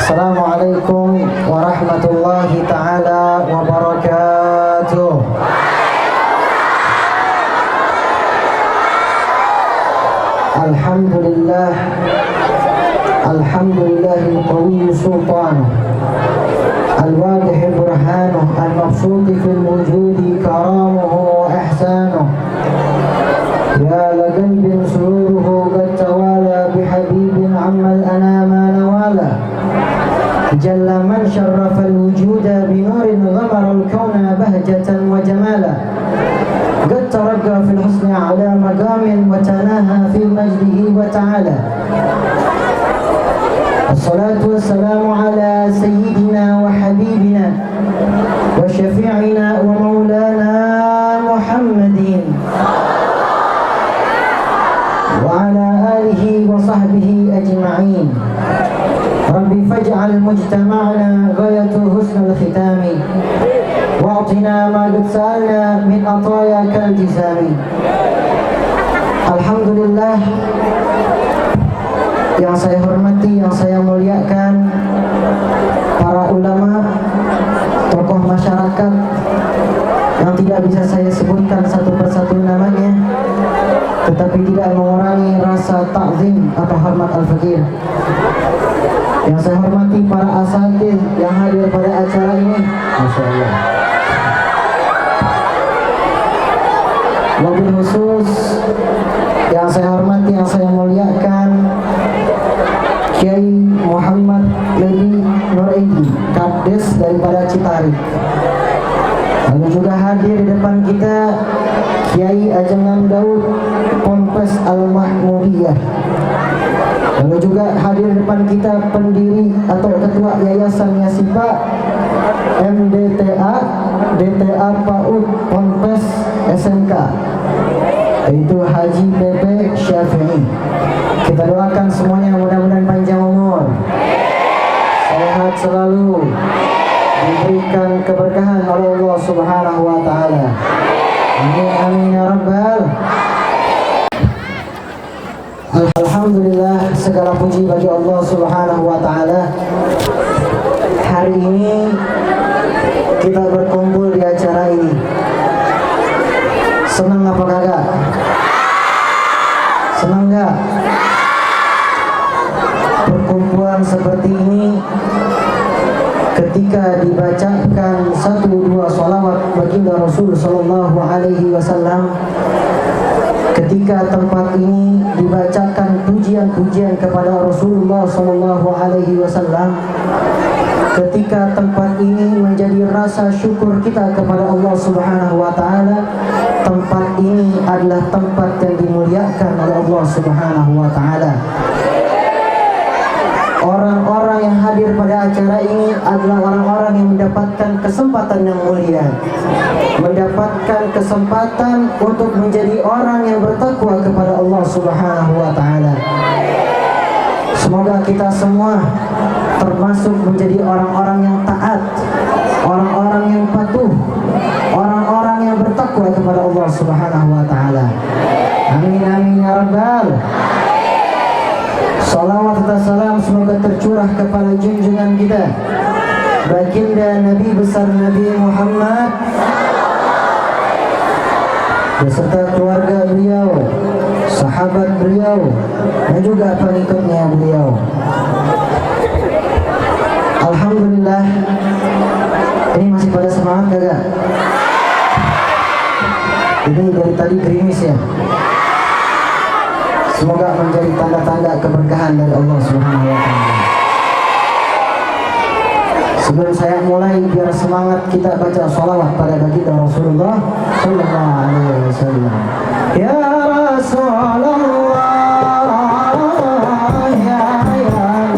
Assalamualaikum warahmatullahi ta'ala wabarakatuh. Alhamdulillah, alhamdulillahil qawiyyu sultanuh, al-wadih burhanuh, al-mabsuti fil wujudi karamuhu wa ihsanuh. Ya lagalbin sururuhu qad tawala bihabibin ammal anama nawala. Jalla man syarrafa al-wujuda binurin ghamara al-kawna bahjatan wa jamala. قد ترقى في الحسن على مقام وتناهى في مجده وتعالى. الصلاة والسلام على سيدنا وحبيبنا وشفيعنا ومولانا محمد وعلى آله وصحبه أجمعين. ربي فاجعل مجتمعنا غاية حسن الختام واعطنا ما قد سألنا من عطاياك الجزام. Alhamdulillah, yang saya hormati, yang saya muliakan, para ulama, tokoh masyarakat yang tidak bisa saya sebutkan satu persatu namanya, tetapi tidak mengurangi rasa ta'zim atau hormat al-fakir. Yang saya hormati para asatidz yang hadir pada acara ini, Masya Allah. Wabil khusus yang saya hormati, yang saya muliakan, Kiai Muhammad Ledi Nuraidi, Kades daripada Citari. Lalu juga hadir di depan kita Kiai Ajengan Daud, Pompes Al-Mahmudiyah. Lalu juga hadir depan kita pendiri atau ketua Yayasan Yasipa MDTA DTA PAUD Ponpes SMK, yaitu Haji PP Syafi'i. Kita doakan semuanya mudah-mudahan panjang umur, sehat selalu, diberikan keberkahan oleh Allah Subhanahu wa taala. Amin amin ya rabbal. Alhamdulillah, segala puji bagi Allah Subhanahu wa taala. Hari ini kita berkumpul di acara ini. Senang apa kagak? Senang gak? Perkumpulan seperti ini ketika dibacakan 1-2 sholawat baginda Rasul sallallahu alaihi wasallam, ketika tempat ini dibacakan pujian-pujian kepada Rasulullah sallallahu alaihi wasallam, ketika tempat ini menjadi rasa syukur kita kepada Allah Subhanahu wa taala, tempat ini adalah tempat yang dimuliakan oleh Allah Subhanahu wa taala. Orang-orang yang hadir pada acara ini adalah orang-orang yang mendapatkan kesempatan yang mulia, mendapatkan kesempatan untuk menjadi orang yang bertakwa kepada Allah Subhanahu wa taala. Semoga kita semua termasuk menjadi orang-orang yang taat, orang-orang yang patuh, orang-orang yang bertakwa kepada Allah Subhanahu wa taala. Amin amin ya rabbal. Salawat dan salam semoga tercurah kepada junjungan kita, baginda Nabi besar Nabi Muhammad beserta keluarga beliau, sahabat beliau, dan juga pengikutnya beliau. Alhamdulillah, ini masih pada semangat kagak? Ini dari tadi gerimis ya. Semoga menjadi tanda-tanda keberkahan dari Allah Subhanahu wa taala. Sebelum saya mulai, biar semangat kita baca sholawat pada baginda Rasulullah sallallahu alaihi wasallam. Ya Rasulullah, ya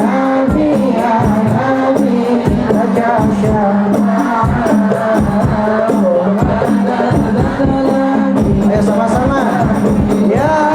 Nabi, ya Nabi, laka ayo sama-sama. Ya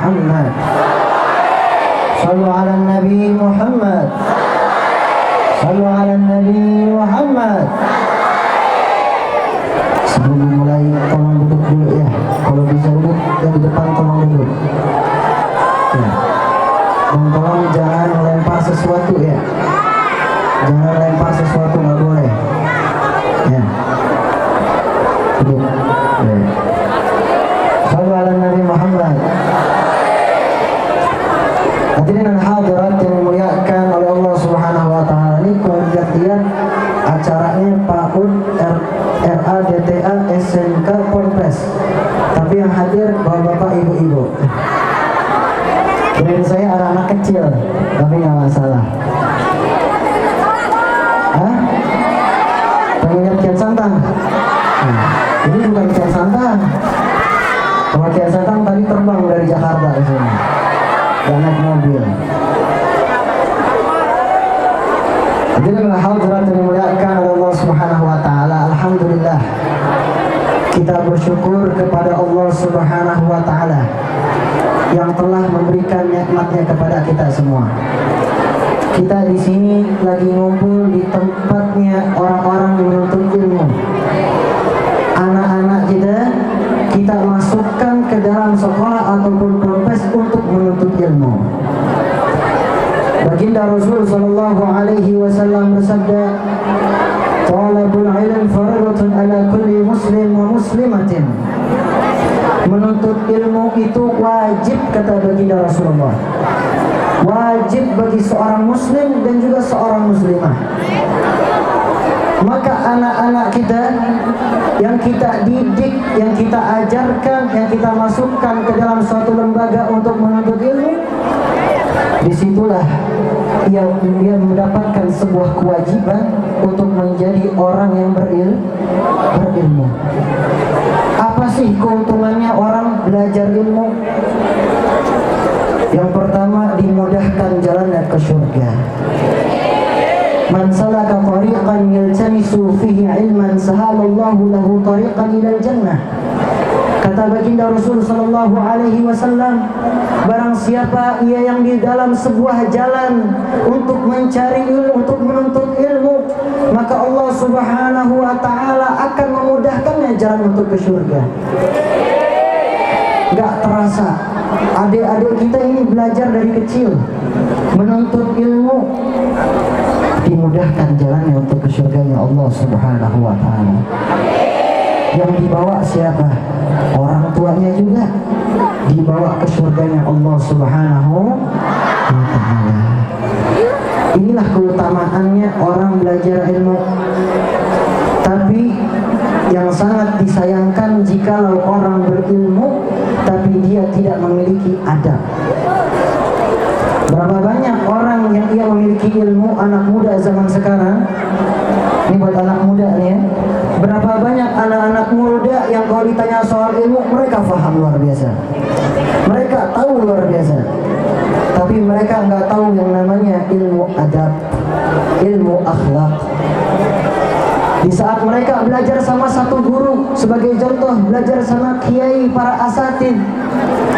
Muhammad. Sallu ala Nabi Muhammad. Sallu ala Nabi Muhammad. Sebelum mulai tolong duduk dulu ya. Kalau bisa duduk yang di depan tolong duduk ya. Dan tolong jangan lempar sesuatu ya. Jangan lempar sesuatu, nggak boleh ya. Duduk ya. Sallu ala Nabi Muhammad. Hadirin dan hadirat yang dimuliakan oleh Allah Subhanahu wa taala, ini pengertian acaranya PAUD RADTA SMK Ponpes. Tapi yang hadir bapak-bapak, ibu-ibu. Dan saya anak-anak kecil, tapi nggak masalah. Hah? Pengingat Kian Santang? Nah, ini bukan Kian Santang. Kalau Kian Santang tadi terbang dari Jakarta ke sini. Dan naik mobil. Hadirin hadirat yang dimuliakan oleh Allah Subhanahu wa taala, alhamdulillah kita bersyukur kepada Allah Subhanahu wa taala yang telah memberikan nikmatnya kepada kita semua. Kita di sini lagi ngumpul di tempatnya orang-orang menuntut ilmu. Anak-anak kita masukkan ke dalam sekolah ataupun ponpes untuk menuntut ilmu. Baginda Rasul sallallahu alaihi wasallam bersabda, "Talabul ilm fardhatun ala kulli muslim wa muslimatin." Menuntut ilmu itu wajib, kata baginda Rasulullah. Wajib bagi seorang muslim dan juga seorang muslimah. Maka anak-anak kita yang kita didik, yang kita ajarkan, yang kita masukkan ke dalam suatu lembaga untuk menuntut ilmu, disitulah dia mendapatkan sebuah kewajiban untuk menjadi orang yang berilmu. Apa sih keuntungannya orang belajar ilmu? Yang pertama, dimudahkan jalannya ke surga. Man salaka tariqan yaltamisu fihi ilman sahalallahu lahu tariqan ilal jannah. Kata baginda Rasul sallallahu alaihi wasallam, barang siapa ia yang di dalam sebuah jalan untuk mencari ilmu, untuk menuntut ilmu, maka Allah Subhanahu wa taala akan memudahkannya jalan untuk ke surga. Gak terasa adik-adik kita ini belajar dari kecil menuntut ilmu, dimudahkan jalannya untuk ke surganya Allah Subhanahu wa taala. Yang dibawa siapa? Orang tuanya juga dibawa ke surganya Allah Subhanahu wa taala. Inilah keutamaannya orang belajar ilmu. Tapi yang sangat disayangkan jikalau orang berilmu tapi dia tidak memiliki adab. Berapa banyak orang yang ia memiliki ilmu, anak muda zaman sekarang. Ini buat anak muda nih ya. Berapa banyak anak-anak muda yang kalau ditanya soal ilmu, mereka paham luar biasa, mereka tahu luar biasa, tapi mereka nggak tahu yang namanya ilmu adab, ilmu akhlak. Di saat mereka belajar sama satu guru, sebagai contoh belajar sama kiai, para asatid,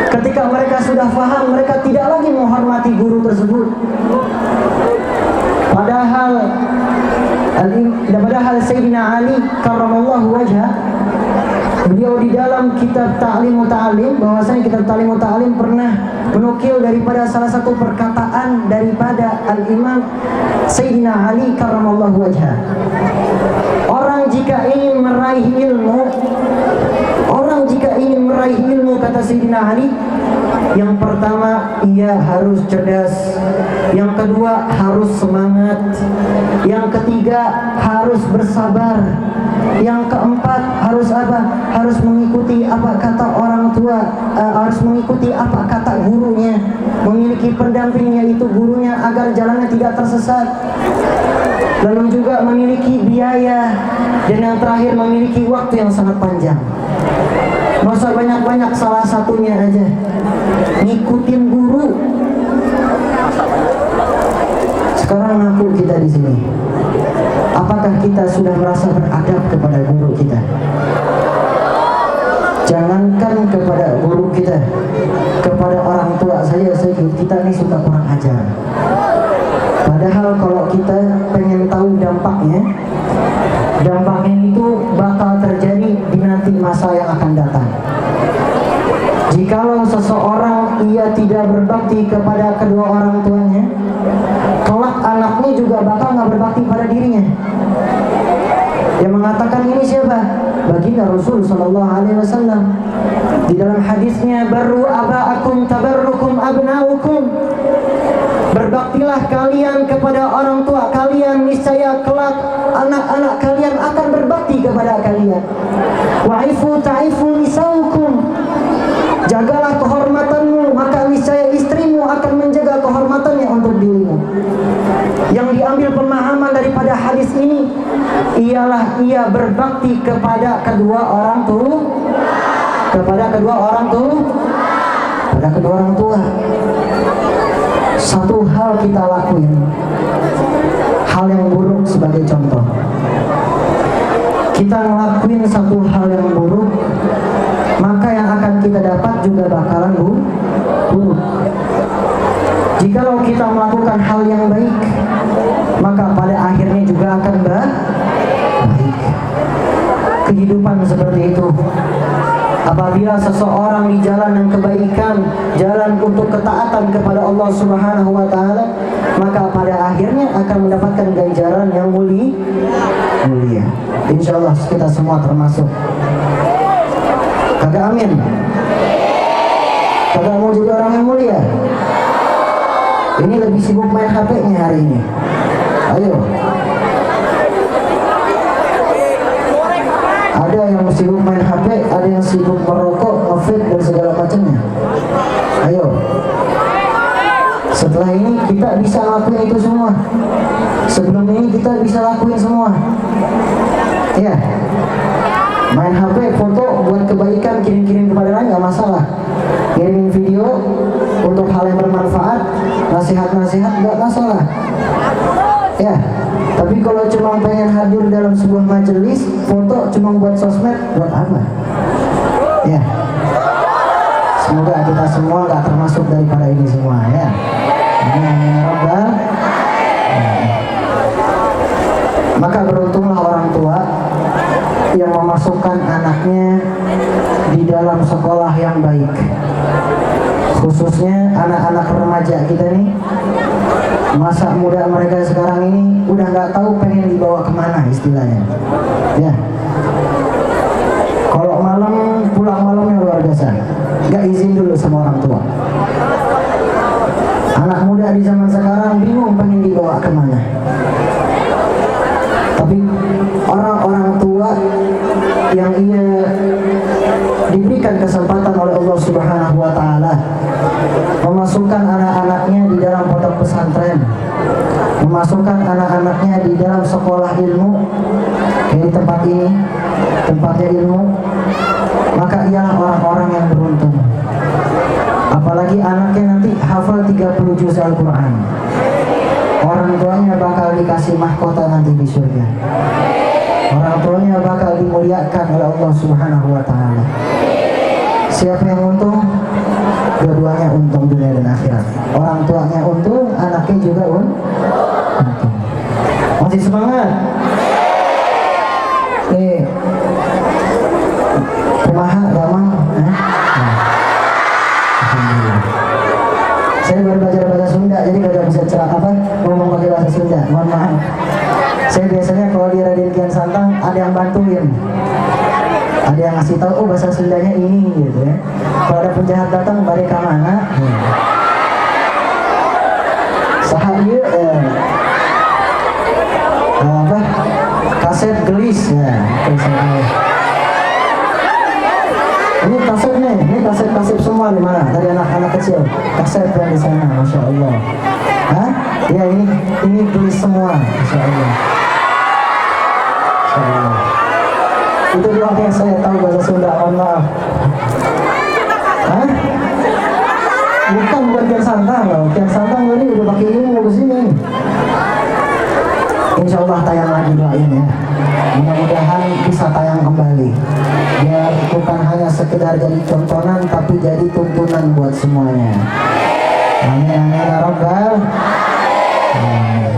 ketika mereka sudah paham, mereka tidak lagi menghormati guru tersebut. Padahal Sayyidina Ali karramallahu wajhah, beliau di dalam kitab Ta'limu Ta'lim, bahwasanya kitab Ta'limu Ta'lim pernah menukil daripada salah satu perkataan daripada Al-Imam Sayyidina Ali karramallahu wajhah. Orang jika ingin meraih ilmu, kata Sayyidina Ali, yang pertama ia harus cerdas, yang kedua harus semangat, yang ketiga harus bersabar, yang keempat harus apa? Harus mengikuti apa kata orang tua, harus mengikuti apa kata gurunya, memiliki pendamping yaitu gurunya agar jalannya tidak tersesat. Lalu juga memiliki biaya, dan yang terakhir memiliki waktu yang sangat panjang. Masa banyak-banyak, salah satunya aja ngikutin guru. Sekarang ngaku kita di sini, apakah kita sudah merasa beradab kepada guru kita? Jangankan kepada guru kita, kepada orang kita pengen tahu dampaknya, dampaknya itu bakal terjadi di nanti masa yang akan datang. Jikalau seseorang ia tidak berbakti kepada kedua orang tuanya, kelak anaknya juga bakal nggak berbakti pada dirinya. Yang mengatakan ini siapa? Baginda Rasul Sallallahu Alaihi Wasallam. Di dalam hadisnya, baru aba'akum tabarrukum abna'ukum. Berbaktilah kalian kepada orang tua kalian, niscaya kelak anak-anak kalian akan berbakti kepada kalian. Wa'ifu ta'ifu nisaukum. Jagalah kehormatanmu, maka niscaya istrimu akan menjaga kehormatannya untuk dirimu. Yang diambil pemahaman daripada hadis ini ialah ia berbakti kepada kedua orang tua, kepada kedua orang tua. Satu hal kita lakuin, hal yang buruk sebagai contoh. Kita ngelakuin satu hal yang buruk, maka yang akan kita dapat juga bakalan buruk. Jikalau kita melakukan hal yang baik, maka pada akhirnya juga akan baik. Kehidupan seperti itu. Apabila seseorang di jalan yang kebaikan, jalan untuk ketaatan kepada Allah Subhanahu wa taala, maka pada akhirnya akan mendapatkan ganjaran yang mulia. Insyaallah kita semua termasuk. Kagak amin? Kagak mau jadi orang yang mulia? Ini lebih sibuk main HP-nya hari ini. Ayo. Ada yang sibuk main HP, ada yang sibuk merokok, nge-vape dan segala macamnya. Ayo. Setelah ini kita bisa lakuin itu semua. Sebelum ini kita bisa lakuin semua. Ya. Main HP, foto buat kebaikan, kirim-kirim kepada lain nggak masalah. Kirim video untuk hal yang bermanfaat, nasihat-nasihat nggak masalah. Ya. Tapi kalau cuma pengen hadir dalam sebuah majelis, foto cuma buat sosmed, buat apa? Ya. Semoga kita semua nggak termasuk daripada ini semua, ya. Amin. Maka beruntunglah orang tua yang memasukkan anaknya di dalam sekolah yang baik. Khususnya anak-anak remaja kita nih, masa muda mereka sekarang ini udah nggak tahu pengen dibawa kemana istilahnya. Ya. Kalau malam pulang malamnya luar biasa, nggak izin dulu sama orang tua. Anak muda di zaman sekarang bingung pengen dibawa kemana. Tapi orang-orang tua yang ia diberikan kesempatan oleh Allah Subhanahu wa taala memasukkan anak-anaknya di dalam pondok pesantren, memasukkan anak-anaknya di dalam sekolah ilmu, di tempat ini tempatnya ilmu, maka ialah orang-orang yang beruntung. Apalagi anaknya nanti hafal 30 juz Al-Quran, orang tuanya bakal dikasih mahkota nanti di surga. Orang tuanya bakal dimuliakan oleh Allah Subhanahu wa taala. Siapa yang untung? Dua-duanya untung, dunia dan akhirat. Orang tuanya untung, anaknya juga untung. Masih semangat? Nih, kumaha ramang? Saya baru belajar bahasa Sunda, jadi gak bisa ngomong pakai bahasa Sunda. Mohon maaf. Saya biasanya kalau di Raden Kian Santang ada yang bantuin, ada yang ngasih tahu, oh bahasa Sundanya ini gitu ya. Kalau ada penjahat datang, balik ke mana? Sahaya, apa? Kaset gelis ya. Ini kasetnya, ini kaset semua di mana? Dari anak-anak kecil, kaset yang di sana, masya Allah. Hah? Ya ini gelis semua, masya Allah. Itu doang yang saya tahu bahasa Sunda, mohon maaf. Hah? Bukan Kian Santang loh, Kian Santang ini udah pakai ilmu ke sini. Insya Allah tayang lagi, doain ya. Mudah-mudahan bisa tayang kembali. Biar bukan hanya sekedar jadi tontonan, tapi jadi tuntunan buat semuanya. Amin amin ya rabbal alamin.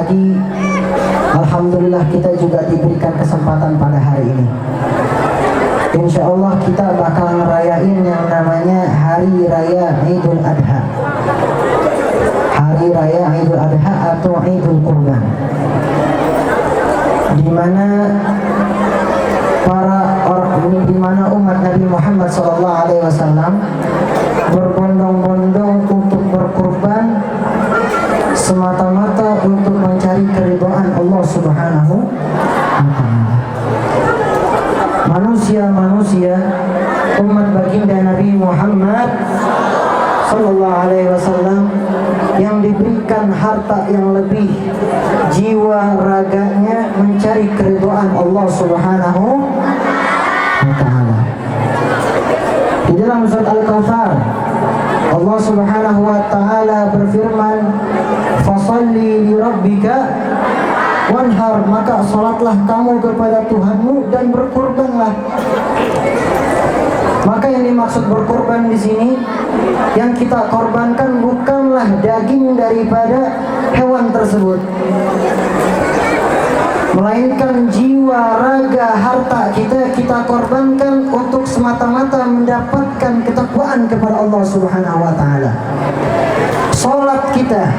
lagi alhamdulillah kita juga diberikan kesempatan pada hari ini. Insya Allah kita bakal ngerayain yang namanya Hari Raya Idul Adha. Hari Raya Idul Adha atau Idul Kurban, di mana umat Nabi Muhammad SAW berbondong-bondong untuk berkurban semata-mata untuk mencari keridhaan Allah Subhanahu wa Ta'ala. Manusia umat baginda Nabi Muhammad SAW yang diberikan harta yang lebih, jiwa raganya mencari keridhaan Allah Subhanahu wa Ta'ala. Di dalam surat Al-Kautsar Allah Subhanahu wa Ta'ala berfirman, "Fasholli li rabbika wanhar," maka salatlah kamu kepada Tuhanmu dan berkurbanlah. Maka yang dimaksud berkorban di sini, yang kita korbankan bukanlah daging daripada hewan tersebut, melainkan jiwa, raga, harta kita korbankan untuk semata-mata mendapatkan ketakwaan kepada Allah Subhanahu wa Ta'ala. Salat kita,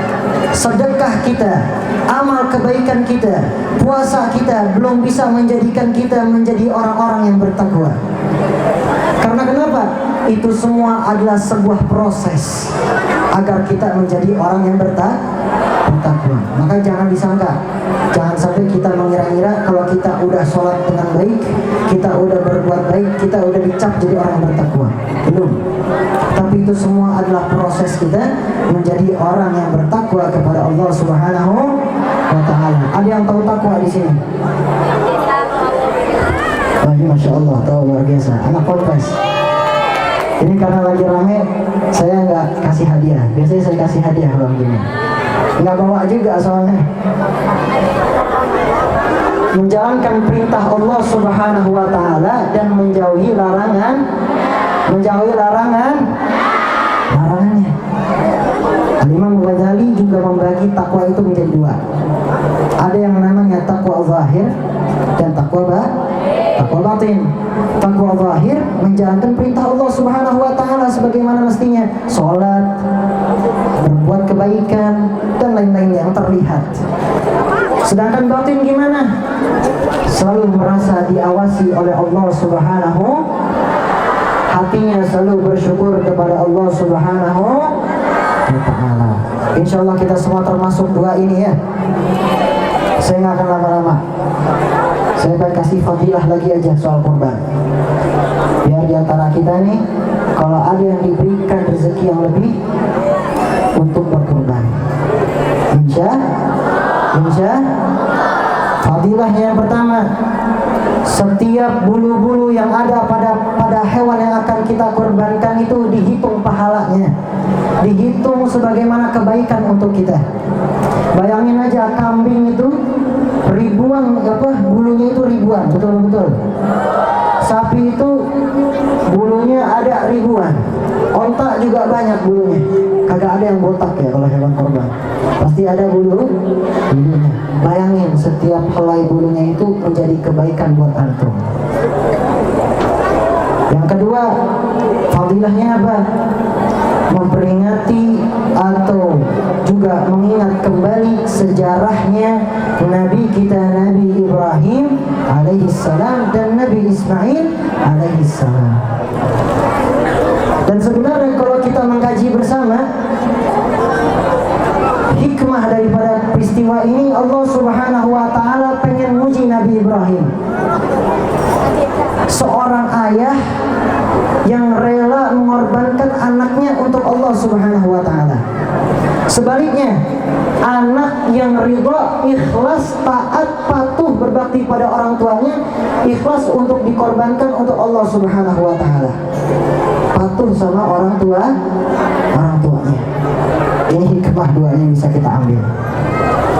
sedekah kita, amal kebaikan kita, puasa kita belum bisa menjadikan kita menjadi orang-orang yang bertakwa. Karena kenapa? Itu semua adalah sebuah proses agar kita menjadi orang yang bertakwa. Maka jangan disangka, jangan sampai kita mengira-ngira kalau kita udah sholat dengan baik, kita udah berbuat baik, kita udah dicap jadi orang yang bertakwa. Belum. Tapi itu semua adalah proses kita menjadi orang yang bertakwa kepada Allah Subhanahu wa Ta'ala. Ada yang tahu takwa di sini? Oh, ini Masya Allah, tahu luar biasa. Anak Polres. Ini karena lagi rame, saya nggak kasih hadiah. Biasanya saya kasih hadiah kalau begini. Nggak bawa juga soalnya. Menjalankan perintah Allah Subhanahu wa Ta'ala dan menjauhi larangannya. Imam Ghazali juga membagi takwa itu menjadi dua. Ada yang namanya takwa zahir dan takwa batin. Takwa zahir menjalankan perintah Allah Subhanahu wa Ta'ala sebagaimana mestinya, sholat, berbuat kebaikan dan lain-lain yang terlihat. Sedangkan batin gimana? Selalu merasa diawasi oleh Allah Subhanahu, hatinya selalu bersyukur kepada Allah Subhanahu wa Ta'ala. Insya Allah kita semua termasuk dua ini ya. Saya nggak akan lama-lama. Saya akan kasih fadilah lagi aja soal kurban. Biar diantara kita nih, kalau ada yang diberikan rezeki yang lebih untuk berkurban, insya fadilahnya yang pertama, setiap bulu-bulu yang ada pada hewan yang akan kita kurbankan itu dihitung pahalanya, dihitung sebagaimana kebaikan untuk kita. Bayangin aja, kambing itu ribuan, bulunya itu ribuan, betul. Sapi itu bulunya ada ribuan, onta juga banyak bulunya. Kagak ada yang botak ya kalau hewan korban, pasti ada bulunya. Bayangin setiap helai bulunya itu menjadi kebaikan buat antum. Yang kedua, fadilahnya apa? Memperingati atau juga mengingat kembali sejarahnya Nabi kita, Nabi Ibrahim alaihissalam dan Nabi Ismail alaihissalam. Dan sebenarnya kalau kita mengkaji bersama hikmah daripada peristiwa ini, Allah Subhanahu wa Ta'ala pengen muji Nabi Ibrahim, seorang ayah yang rela mengorbankan anaknya untuk Allah Subhanahu wa Ta'ala. Sebaliknya, anak yang ridha, ikhlas, taat, patuh, berbakti pada orang tuanya, ikhlas untuk dikorbankan untuk Allah Subhanahu wa Ta'ala, patuh sama orang tuanya. Ini hikmah dua yang bisa kita ambil.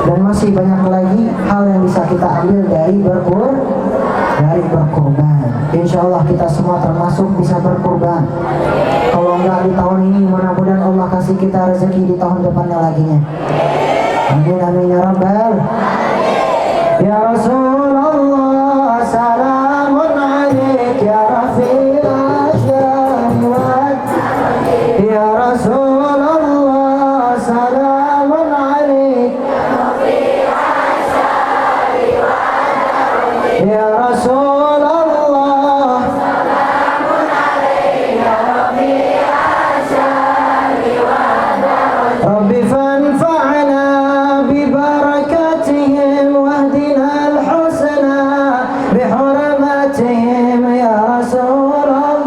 Dan masih banyak lagi hal yang bisa kita ambil dari berkurban. Insya Allah kita semua termasuk bisa berkurban. Kalau enggak di tahun ini, mudah-mudahan Allah kasih kita rezeki di tahun depannya laginya. Amin amin ya rabbal. Ya Rasulullah salamun alaik ya Rafiq asyari wa ya Rasulullah salamun alaik ya Rasulullah salamun alaik ya Rafiq asyari wa Rabbi fanfa'na bi barakatihim wahdina al-husna bi hurmatihim ya Rasulullah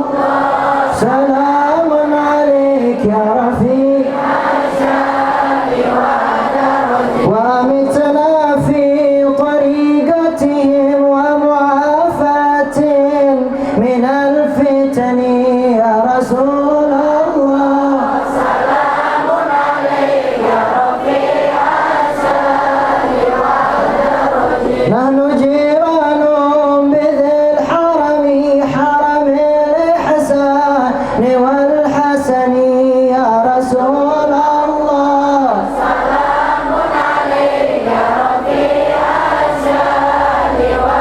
salamun alaik ya Rafiq asyari wa amitna fi tariqatihim wa mu'afatin min al-fitani ya Rasulullah salamun alaik ya Rafiq asyari wa nahnu jiranum bidhil harami haramil ihsani wal hasani ya Rasulullah salamun alaik ya Rafiq asyari wa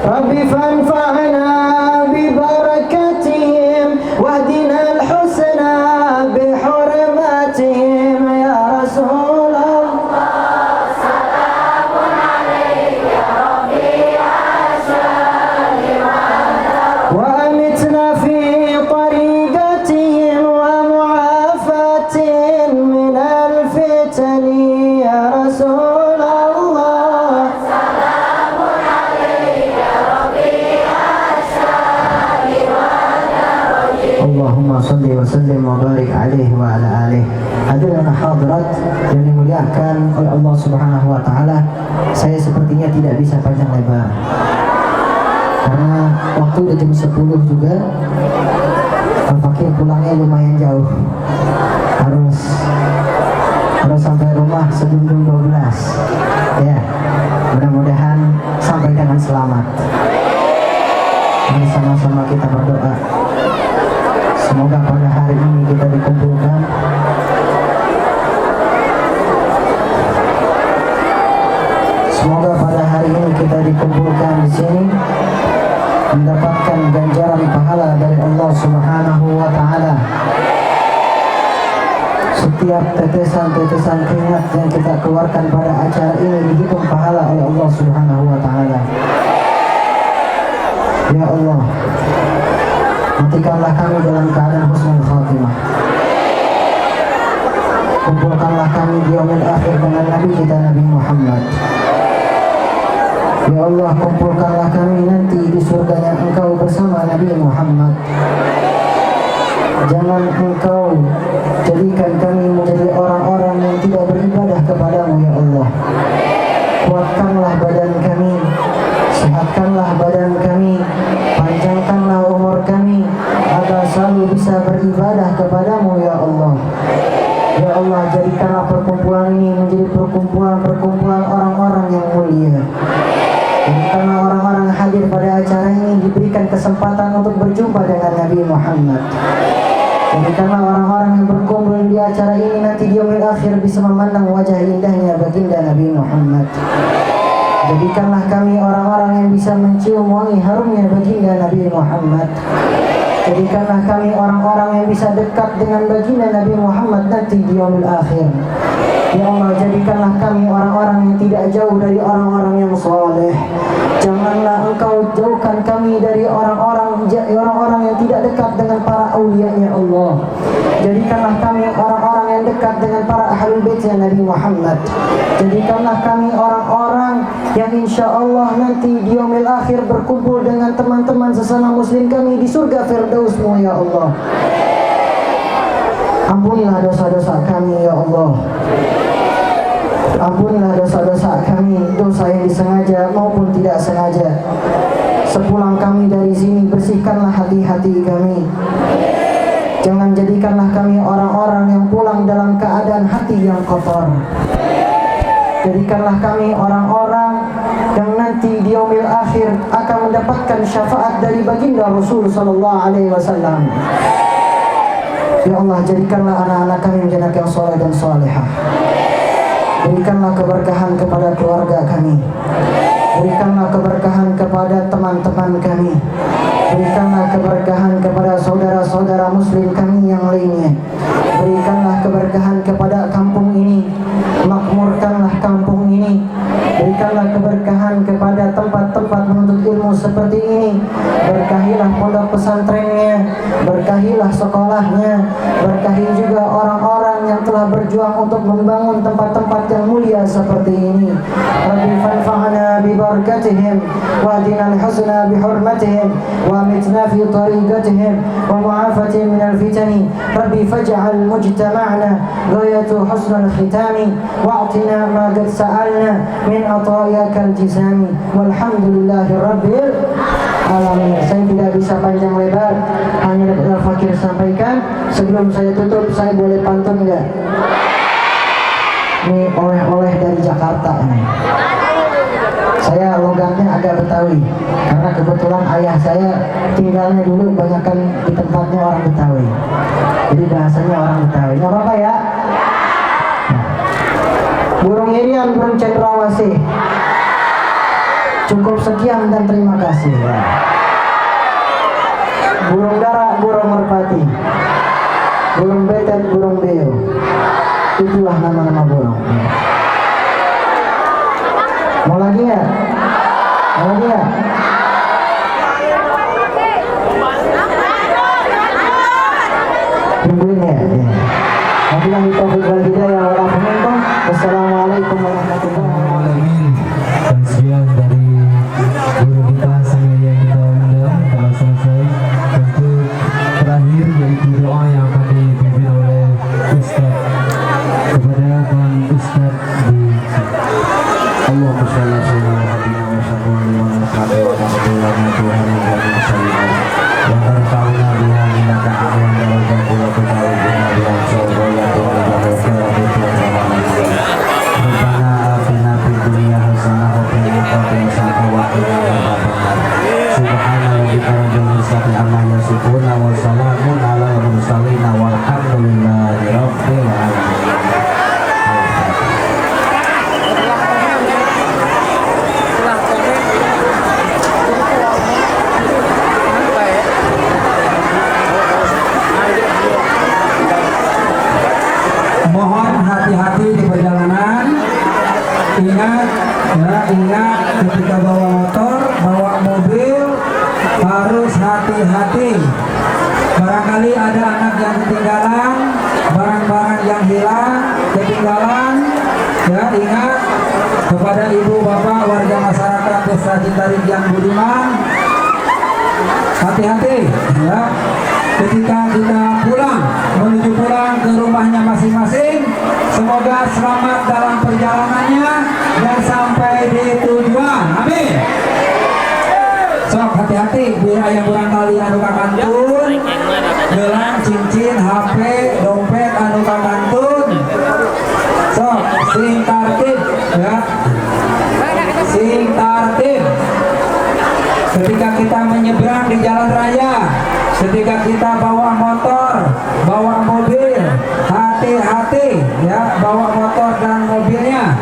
Rabbi fanfa'na bi barakatihim wahdina al-husna bi hurmatihim ya Rasulullah salamun alaik ya Rafiq asyari wa amitna fi tariqatihim wa mu'afatin min al-fitani ya Rasulullah salamun alaik ya Rafiq asyari wa Allahumma salli wa sallim wa barik alaihi wa ala alihi. Hadirin hadirat yang dimuliakan oleh Allah Subhanahu wa taala, saya sepertinya tidak bisa panjang lebar karena waktu udah jam 10 juga. Al-Fakir pulangnya lumayan jauh, harus sampai rumah sebelum jam 12 ya. Mudah-mudahan sampai dengan selamat. Mari sama-sama kita berdoa, semoga pada hari ini kita dikumpulkan semoga pada hari ini kita dikumpulkan di sini mendapatkan ganjaran pahala dari Allah Subhanahu wa taala. Setiap tetesan-tetesan keringat yang kita keluarkan pada acara ini dihitung pahala oleh Allah Subhanahu wa taala. Ya Allah, matikanlah kami dalam keadaan husnul khatimah. Kumpulkanlah kami di yaumil akhir dengan Nabi kita Nabi Muhammad. Ya Allah, kumpulkanlah kami nanti di surganya Engkau bersama Nabi Muhammad. Jangan Engkau jadikan kami menjadi orang-orang yang tidak beribadah kepadamu ya Allah. Kuatkanlah badan kami, sehatkanlah badan kami, panjangkanlah umur kami agar selalu bisa beribadah kepadamu ya Allah. Ya Allah, jadikanlah perkumpulan ini menjadi perkumpulan orang-orang yang mulia. Jadikanlah orang-orang yang hadir pada acara ini diberikan kesempatan untuk berjumpa dengan Nabi Muhammad. Jadikanlah orang-orang yang berkumpul di acara ini nanti di yaumil akhir bisa memandang wajah indahnya baginda Nabi Muhammad. Jadikanlah kami orang-orang yang bisa mencium wangi harumnya baginda Nabi Muhammad. Jadikanlah kami orang-orang yang bisa dekat dengan baginda Nabi Muhammad nanti di yaumil akhir. Ya Allah, jadikanlah kami orang-orang yang tidak jauh dari orang-orang yang soleh. Janganlah Engkau jauhkan kami dari orang-orang yang tidak dekat dengan para aulia-Nya Allah. Jadikanlah kami orang-orang yang dekat dengan para ahlul baitnya Nabi Muhammad. Jadikanlah kami orang-orang yang insya Allah nanti di yaumil akhir berkumpul dengan teman-teman sesama muslim kami di surga Firdaus-Mu ya Allah. Ampunilah dosa-dosa kami ya Allah. Ampunilah dosa-dosa kami, dosa yang disengaja maupun tidak sengaja. Sepulang kami dari sini, bersihkanlah hati-hati kami. Jangan jadikanlah kami orang-orang yang pulang dalam keadaan hati yang kotor. Jadikanlah kami orang-orang yang nanti di yaumil akhir akan mendapatkan syafaat dari baginda Rasul sallallahu alaihi wasallam. Ya Allah, jadikanlah anak-anak kami menjadi anak yang soleh dan solehah. Berikanlah keberkahan kepada keluarga kami. Berikanlah keberkahan kepada teman-teman kami. Berikanlah keberkahan kepada saudara-saudara muslim kami yang lainnya. Berikanlah keberkahan kepada kampung ini. Makmurkanlah kampung ini. Berikanlah keberkahan kepada tempat-tempat menuntut ilmu seperti ini. Berkahilah pondok pesantrennya. Berkahilah sekolahnya. Berkahi juga orang-orang yang telah berjuang untuk membangun tempat-tempat yang mulia seperti ini. Rabbi fanfa'na bi barakatihim wahdina al-husna bi hurmatihim wa amitna fi tariqatihim wa mu'afatihim min al-fitani. Rabbi faj'al mujtama'na ghayatu husnal khitami wa'tina ma qad sa'alna min atayakal jizami walhamdulillahi rabbil alamin. Saya tidak bisa panjang lebar, hanya dapat Al-Fakir sampaikan. Sebelum saya tutup, saya boleh pantun enggak? Ini oleh-oleh dari Jakarta ini. Saya logatnya agak Betawi karena kebetulan ayah saya tinggalnya dulu banyakkan di tempatnya orang Betawi. Jadi bahasanya orang Betawi. Nggak apa-apa ya? Nah. Burung irian, burung cendrawasih. Cukup sekian dan terima kasih ya. Burung dara, burung merpati, burung betet, burung beo. Itulah nama-nama burung. Mau lagi ya? Mau lagi ya? Tungguin ya. Wabillahi taufiq wal hidayah wal afiq. Wassalamualaikum warahmatullahi wabarakatuh. Kajian dari guru kita semuanya kita undang telah selesai. Untuk terakhir yaitu doa yang akan dipimpin oleh Ustaz kepada Tuan Ustaz di Allahumma shalli ala sayyidina wa sallim wa sallim wa Tuhan yang sallallahu yang tertauna biha minaka a'lam darajat wa ta'ala biha sallallahu ya Tuhan Rabbana atina fid dunya hasanah wa fil akhirati hasanah wa qina adzabannar. Subhana rabbika rabbil izzati amma yasifun wa salamun alal mursalin walhamdulillahi rabbil alamin. Mohon hati-hati di perjalanan. Ingat ketika bawa motor, bawa mobil harus hati-hati. Barangkali ada anak yang ketinggalan, barang-barang yang hilang, ketinggalan. Ya, ingat kepada ibu bapak warga masyarakat Desa Citarik yang budiman, hati-hati ya. Ketika kita menuju pulang ke rumahnya masing-masing, semoga selamat dalam perjalanannya dan sampai di tujuan. Amin. Sok hati-hati bila yang barangkali anu kakantun, gelang, cincin, HP, dompet anu kakantun. Sok sing tartib ya. Sing tartib. Ketika kita menyeberang di jalan raya, ketika kita bawa motor, bawa mobil, hati-hati ya, bawa motor dan mobilnya.